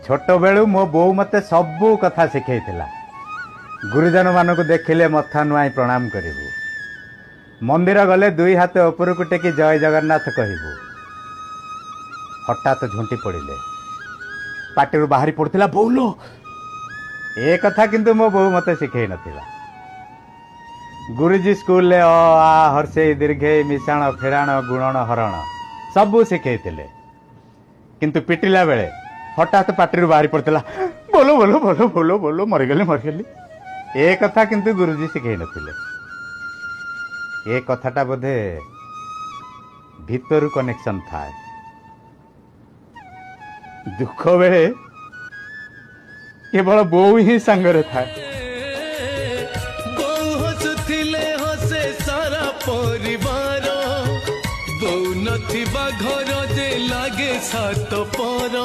छोट बेलू मो बो मते सबू कथा शिखई गुरुजन मान को देखिले मथा नुआई प्रणाम करू मंदिर गले दुई हाथ ऊपर को टेकी जय जगन्नाथ कहबू हठात झुंटी पड़े पार्टी बाहरी पड़ता बोलो ए कथा किंतु मो बो मते शिखई नथिला। गुरुजी स्कूल ले अ आ हर्षे दीर्घे मिशाण फेराण गुणन हरण सबू शिखई किंतु पिटिला बेले हठात पार्टी बाहरी पड़ता बोलो बोलो बोलो बोलो बोलो मरीगली मरीगली ए कथा किंतु गुरुजी शिखई नथिले। ए कथाटा बोधे भीतर कनेक्शन था दुख बेले केवल बो ही सांगरे था हसे सारा परिवार बो नथिबा घर जे लागे सात पर